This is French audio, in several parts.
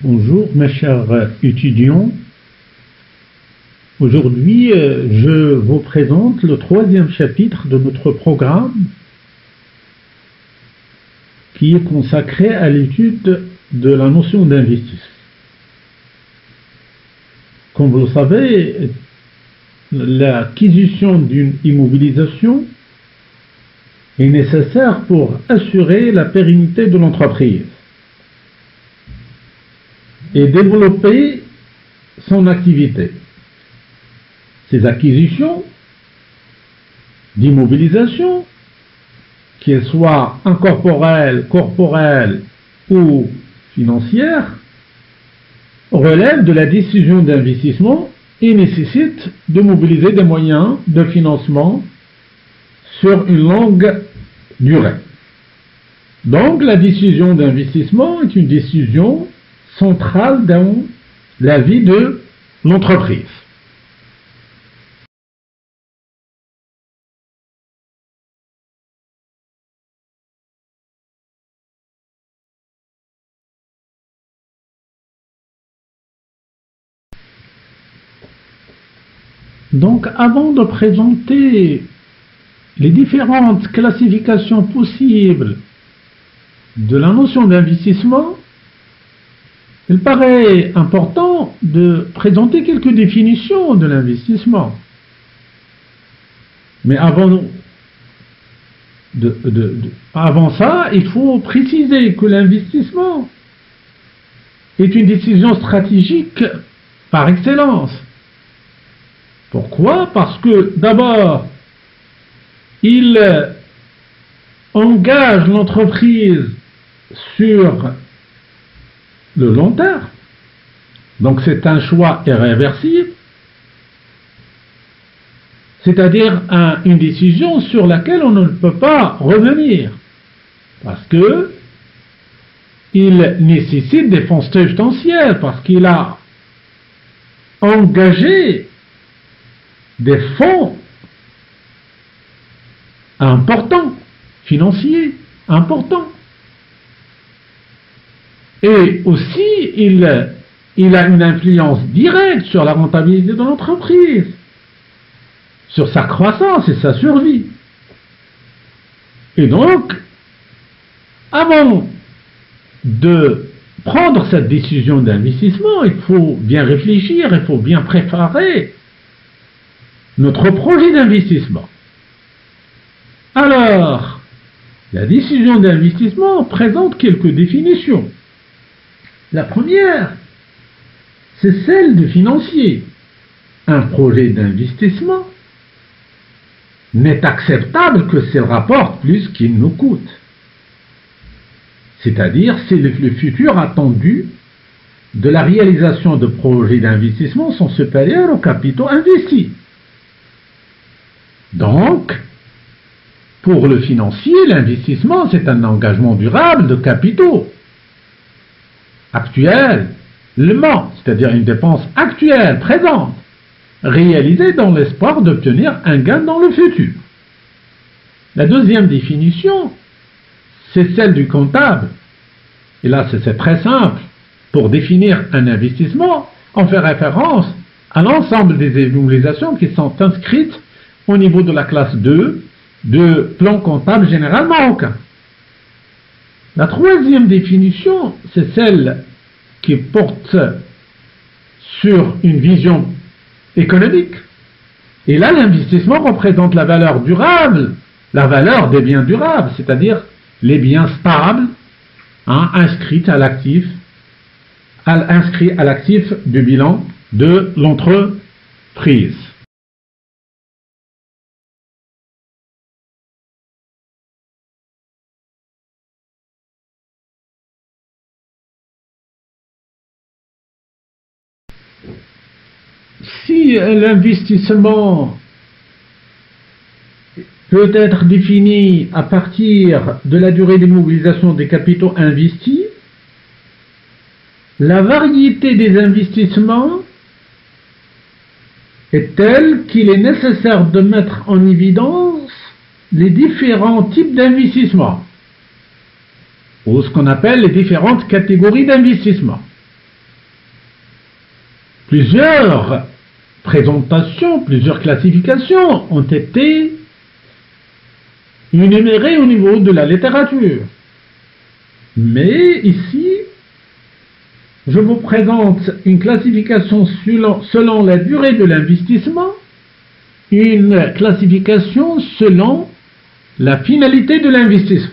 Bonjour mes chers étudiants. Aujourd'hui, je vous présente le troisième chapitre de notre programme qui est consacré à l'étude de la notion d'investissement. Comme vous le savez, l'acquisition d'une immobilisation est nécessaire pour assurer la pérennité de l'entreprise et développer son activité. Ces acquisitions d'immobilisation, qu'elles soient incorporelles, corporelles ou financières, relèvent de la décision d'investissement et nécessitent de mobiliser des moyens de financement sur une longue durée. Donc la décision d'investissement est une décision centrale dans la vie de l'entreprise. Donc, avant de présenter les différentes classifications possibles de la notion d'investissement, il paraît important de présenter quelques définitions de l'investissement. Mais avant ça, il faut préciser que l'investissement est une décision stratégique par excellence. Pourquoi? Parce que d'abord, il engage l'entreprise sur le long terme. Donc c'est un choix irréversible, c'est-à-dire une décision sur laquelle on ne peut pas revenir, parce que il nécessite des fonds substantiels, parce qu'il a engagé des fonds importants, financiers importants. Et aussi, il a une influence directe sur la rentabilité de l'entreprise, sur sa croissance et sa survie. Et donc, avant de prendre cette décision d'investissement, il faut bien réfléchir, il faut bien préparer notre projet d'investissement. Alors, la décision d'investissement présente quelques définitions. La première, c'est celle de financier. Un projet d'investissement n'est acceptable que s'il rapporte plus qu'il nous coûte. C'est-à-dire, si le futur attendu de la réalisation de projets d'investissement sont supérieurs aux capitaux investis. Donc, pour le financier, l'investissement, c'est un engagement durable de capitaux actuellement, c'est-à-dire une dépense actuelle, présente, réalisée dans l'espoir d'obtenir un gain dans le futur. La deuxième définition, c'est celle du comptable. Et là, c'est très simple. Pour définir un investissement, on fait référence à l'ensemble des immobilisations qui sont inscrites au niveau de la classe 2 de plan comptable généralement aucun. La troisième définition, c'est celle qui porte sur une vision économique. Et là, l'investissement représente la valeur durable, la valeur des biens durables, c'est-à-dire les biens stables, inscrits à l'actif du bilan de l'entreprise. Si l'investissement peut être défini à partir de la durée d'immobilisation des capitaux investis, la variété des investissements est telle qu'il est nécessaire de mettre en évidence les différents types d'investissements, ou ce qu'on appelle les différentes catégories d'investissement. Plusieurs présentations, plusieurs classifications ont été énumérées au niveau de la littérature. Mais ici, je vous présente une classification selon la durée de l'investissement, une classification selon la finalité de l'investissement.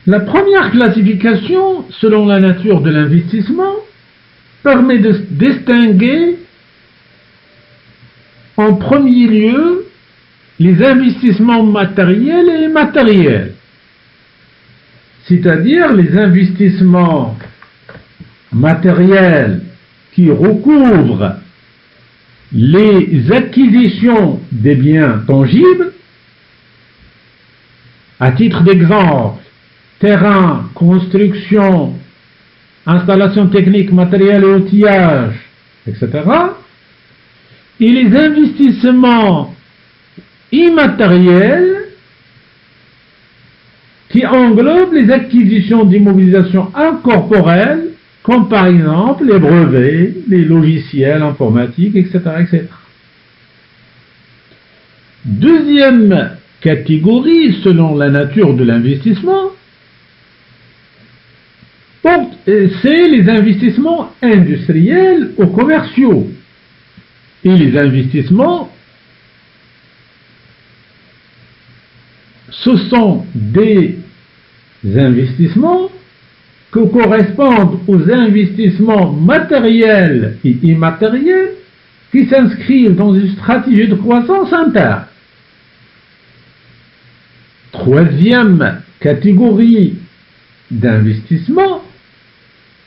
La première classification, selon la nature de l'investissement, permet de distinguer en premier lieu les investissements matériels et immatériels, c'est-à-dire les investissements matériels qui recouvrent les acquisitions des biens tangibles. À titre d'exemple, terrain, construction, installation technique, matériel et outillage, etc. Et les investissements immatériels qui englobent les acquisitions d'immobilisation incorporelle, comme par exemple les brevets, les logiciels informatiques, etc., etc. Deuxième catégorie, selon la nature de l'investissement, c'est les investissements industriels ou commerciaux. Et les investissements, ce sont des investissements qui correspondent aux investissements matériels et immatériels qui s'inscrivent dans une stratégie de croissance interne. Troisième catégorie d'investissement,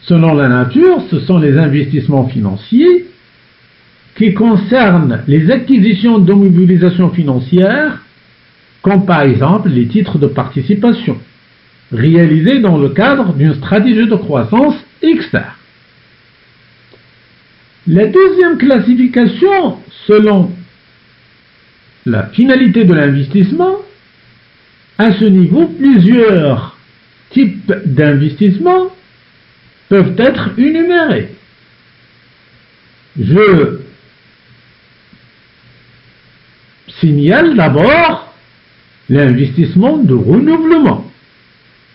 selon la nature, ce sont les investissements financiers qui concernent les acquisitions de mobilisation financière, comme par exemple les titres de participation, réalisés dans le cadre d'une stratégie de croissance externe. La deuxième classification, selon la finalité de l'investissement, à ce niveau, plusieurs types d'investissements peuvent être énumérés. Je signale d'abord l'investissement de renouvellement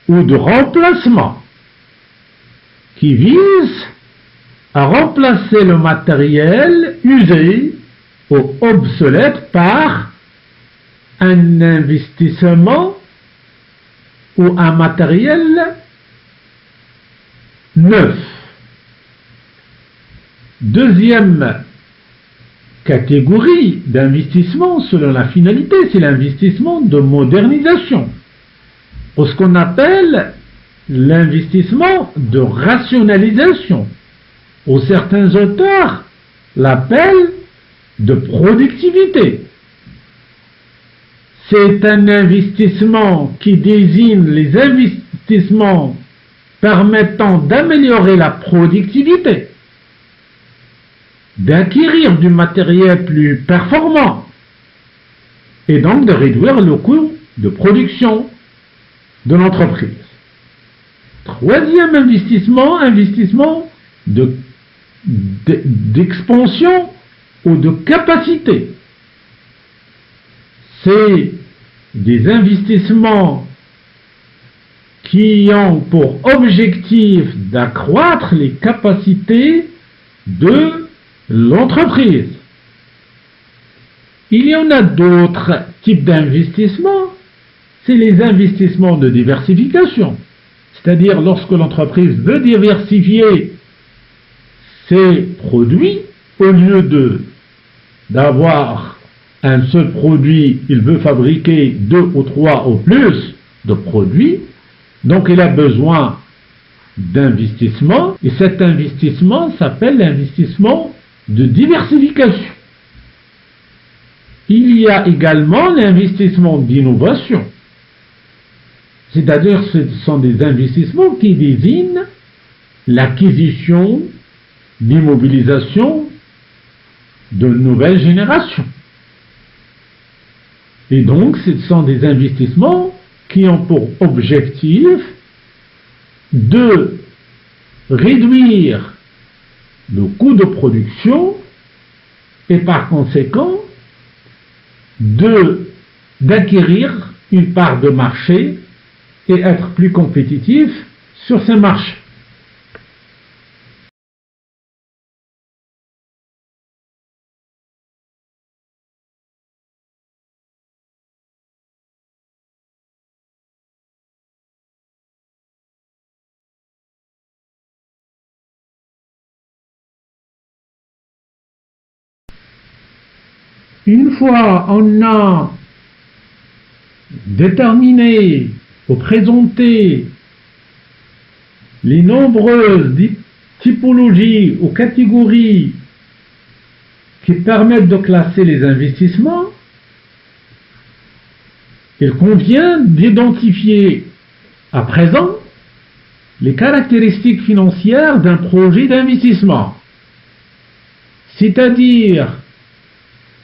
ou de remplacement qui vise à remplacer le matériel usé ou obsolète par un investissement ou un matériel neuf. Deuxième catégorie d'investissement selon la finalité, c'est l'investissement de modernisation, ou ce qu'on appelle l'investissement de rationalisation, ou certains auteurs l'appellent de productivité. C'est un investissement qui désigne les investissements permettant d'améliorer la productivité, d'acquérir du matériel plus performant et donc de réduire le coût de production de l'entreprise. Troisième investissement, d'expansion ou de capacité. C'est des investissements qui ont pour objectif d'accroître les capacités de l'entreprise. Il y en a d'autres types d'investissements, c'est les investissements de diversification, c'est-à-dire lorsque l'entreprise veut diversifier ses produits, au lieu d'avoir un seul produit, il veut fabriquer 2 ou 3 ou plus de produits, donc il a besoin d'investissement, et cet investissement s'appelle l'investissement de diversification. Il y a également l'investissement d'innovation, c'est-à-dire ce sont des investissements qui désignent l'acquisition, l'immobilisation de nouvelles générations. Et donc, ce sont des investissements qui ont pour objectif de réduire le coût de production et par conséquent d'acquérir une part de marché et être plus compétitif sur ces marchés. Une fois on a déterminé ou présenté les nombreuses typologies ou catégories qui permettent de classer les investissements, il convient d'identifier à présent les caractéristiques financières d'un projet d'investissement, c'est-à-dire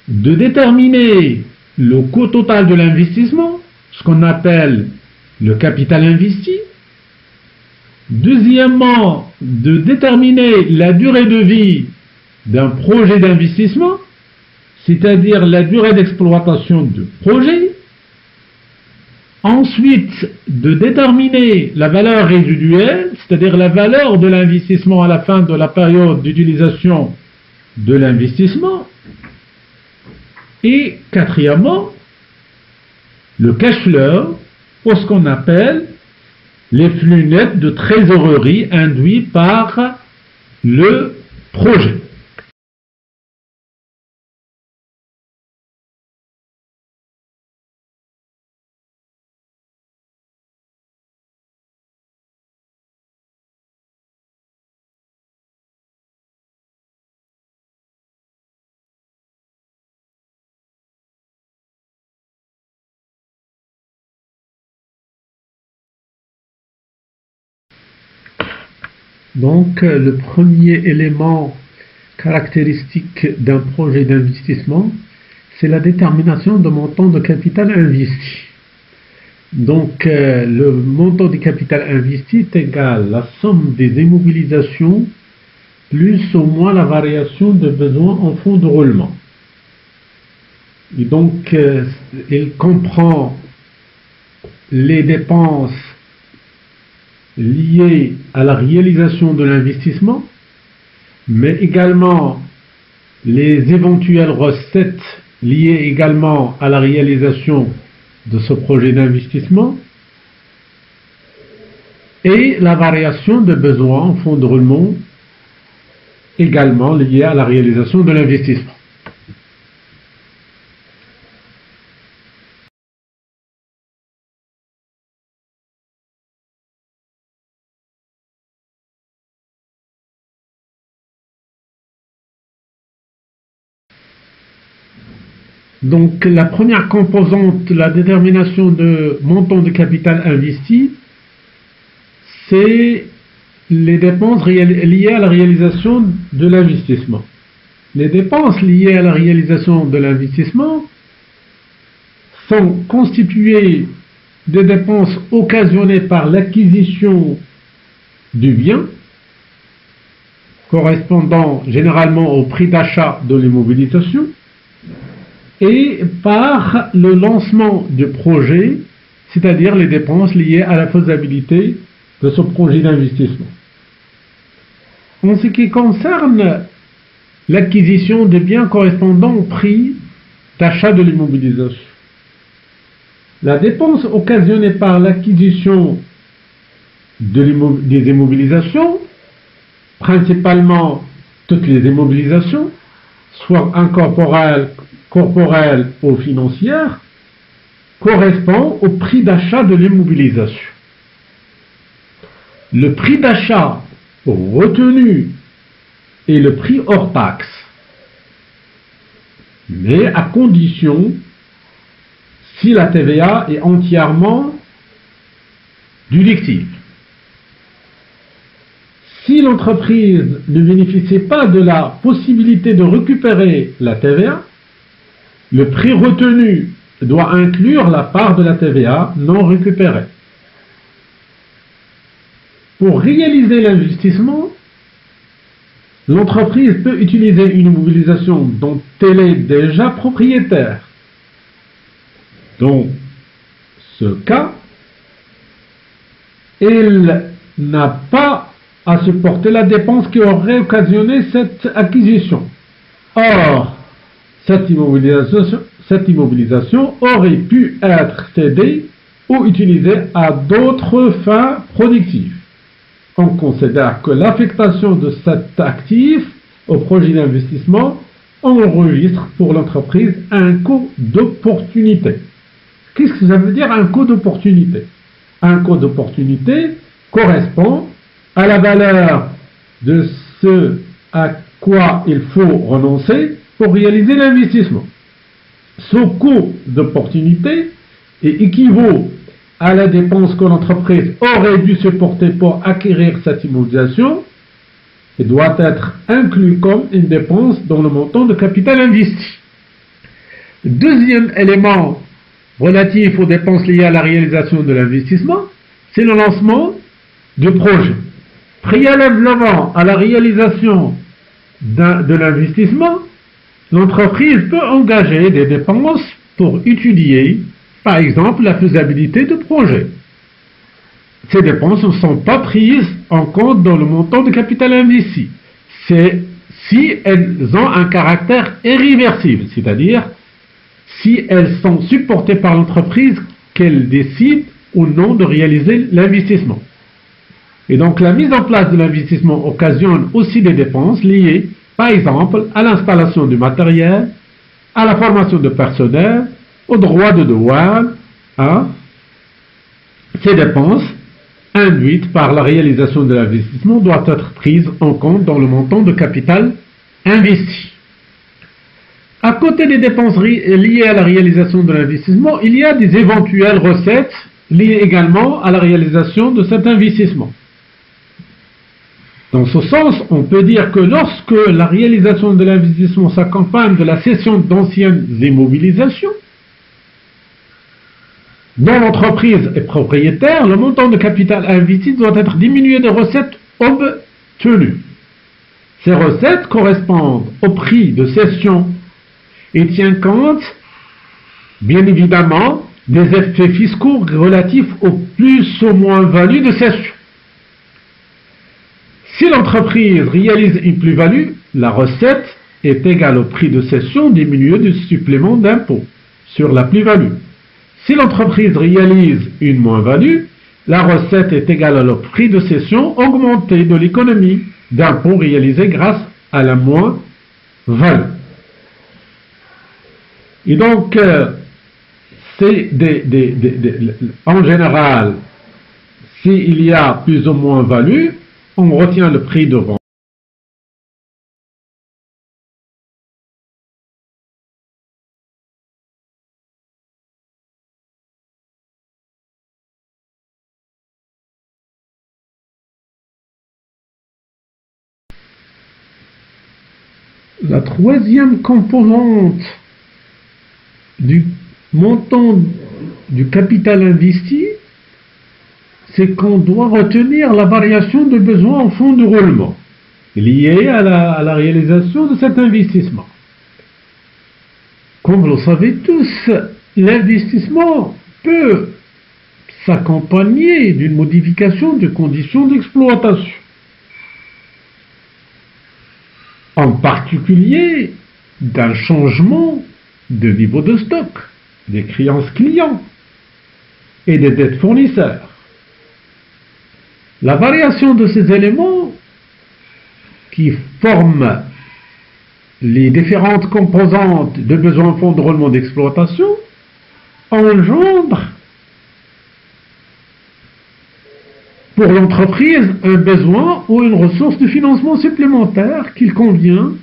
de déterminer le coût total de l'investissement, ce qu'on appelle le capital investi. Deuxièmement, de déterminer la durée de vie d'un projet d'investissement, c'est-à-dire la durée d'exploitation du projet. Ensuite, de déterminer la valeur résiduelle, c'est-à-dire la valeur de l'investissement à la fin de la période d'utilisation de l'investissement. Et quatrièmement, le cash flow, ou ce qu'on appelle les flux nets de trésorerie induits par le projet. Donc, le premier élément caractéristique d'un projet d'investissement, c'est la détermination de montant de capital investi. Donc, le montant du capital investi est égal à la somme des immobilisations plus ou moins la variation de besoins en fonds de roulement. Et donc, il comprend les dépenses liées à la réalisation de l'investissement, mais également les éventuelles recettes liées également à la réalisation de ce projet d'investissement et la variation de besoins en fonds de roulement également liée à la réalisation de l'investissement. Donc la première composante, la détermination de montant de capital investi, c'est les dépenses liées à la réalisation de l'investissement. Les dépenses liées à la réalisation de l'investissement sont constituées de dépenses occasionnées par l'acquisition du bien, correspondant généralement au prix d'achat de l'immobilisation, et par le lancement du projet, c'est-à-dire les dépenses liées à la faisabilité de ce projet d'investissement. En ce qui concerne l'acquisition des biens correspondant au prix d'achat de l'immobilisation, la dépense occasionnée par l'acquisition des immobilisations, principalement toutes les immobilisations, soit incorporelles, corporelle ou financière, correspond au prix d'achat de l'immobilisation. Le prix d'achat retenu est le prix hors taxe, mais à condition si la TVA est entièrement déductible. Si l'entreprise ne bénéficie pas de la possibilité de récupérer la TVA, le prix retenu doit inclure la part de la TVA non récupérée. Pour réaliser l'investissement, l'entreprise peut utiliser une immobilisation dont elle est déjà propriétaire. Dans ce cas, elle n'a pas à supporter la dépense qui aurait occasionné cette acquisition. Or, cette immobilisation aurait pu être cédée ou utilisée à d'autres fins productives. On considère que l'affectation de cet actif au projet d'investissement enregistre pour l'entreprise un coût d'opportunité. Qu'est-ce que ça veut dire un coût d'opportunité? Un coût d'opportunité correspond à la valeur de ce à quoi il faut renoncer pour réaliser l'investissement. Ce coût d'opportunité équivaut à la dépense que l'entreprise aurait dû supporter pour acquérir cette immobilisation et doit être inclus comme une dépense dans le montant de capital investi. Deuxième élément relatif aux dépenses liées à la réalisation de l'investissement, c'est le lancement du projet. Préalablement à la réalisation de l'investissement, l'entreprise peut engager des dépenses pour étudier, par exemple, la faisabilité du projet. Ces dépenses ne sont pas prises en compte dans le montant de capital investi. C'est si elles ont un caractère irréversible, c'est-à-dire si elles sont supportées par l'entreprise qu'elle décide ou non de réaliser l'investissement. Et donc la mise en place de l'investissement occasionne aussi des dépenses liées, par exemple, à l'installation du matériel, à la formation de personnel, aux droits de douane. Ces dépenses induites par la réalisation de l'investissement doivent être prises en compte dans le montant de capital investi. À côté des dépenses liées à la réalisation de l'investissement, il y a des éventuelles recettes liées également à la réalisation de cet investissement. Dans ce sens, on peut dire que lorsque la réalisation de l'investissement s'accompagne de la cession d'anciennes immobilisations, dont l'entreprise est propriétaire, le montant de capital investi doit être diminué des recettes obtenues. Ces recettes correspondent au prix de cession et tiennent compte, bien évidemment, des effets fiscaux relatifs au plus ou moins value de cession. Si l'entreprise réalise une plus-value, la recette est égale au prix de cession diminué du supplément d'impôt sur la plus-value. Si l'entreprise réalise une moins-value, la recette est égale au prix de cession augmenté de l'économie d'impôt réalisée grâce à la moins-value. Et donc, c'est en général, s'il y a plus ou moins value, on retient le prix de vente. La troisième composante du montant du capital investi, c'est qu'on doit retenir la variation de besoins en fonds de roulement liée à la réalisation de cet investissement. Comme vous le savez tous, l'investissement peut s'accompagner d'une modification des conditions d'exploitation. En particulier d'un changement de niveau de stock, des créances clients et des dettes fournisseurs. La variation de ces éléments qui forment les différentes composantes de besoins en fonds de roulement d'exploitation engendre pour l'entreprise un besoin ou une ressource de financement supplémentaire qu'il convient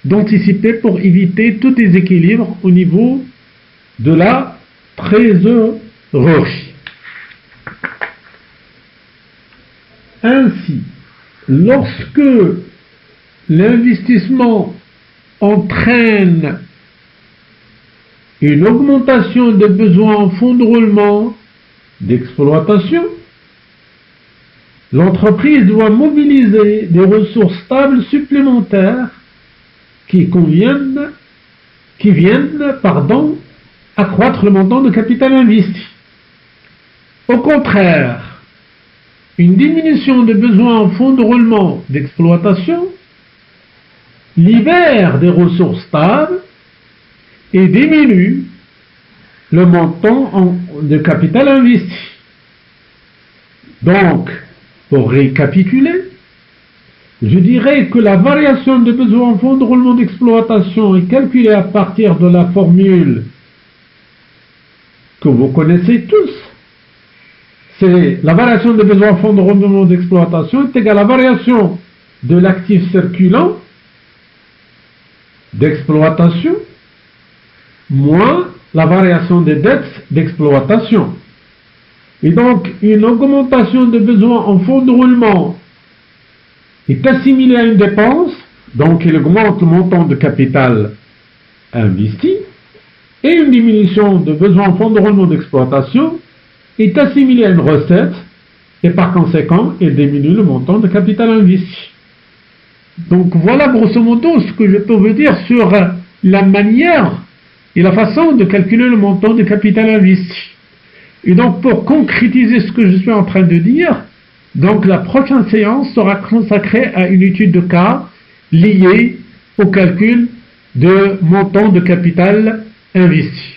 d'anticiper pour éviter tout déséquilibre au niveau de la trésorerie. Ainsi, lorsque l'investissement entraîne une augmentation des besoins en fonds de roulement d'exploitation, l'entreprise doit mobiliser des ressources stables supplémentaires qui viennent accroître le montant de capital investi. Au contraire, une diminution des besoins en fonds de roulement d'exploitation libère des ressources stables et diminue le montant de capital investi. Donc, pour récapituler, je dirais que la variation des besoins en fonds de roulement d'exploitation est calculée à partir de la formule que vous connaissez tous. C'est la variation des besoins en fonds de roulement d'exploitation est égale à la variation de l'actif circulant d'exploitation moins la variation des dettes d'exploitation. Et donc, une augmentation de besoins en fonds de roulement est assimilée à une dépense, donc il augmente le montant de capital investi, et une diminution de besoins en fonds de roulement d'exploitation est assimilée à une recette, et par conséquent, elle diminue le montant de capital investi. Donc voilà grosso modo ce que je peux vous dire sur la manière et la façon de calculer le montant de capital investi. Et donc pour concrétiser ce que je suis en train de dire, donc la prochaine séance sera consacrée à une étude de cas liée au calcul de montant de capital investi.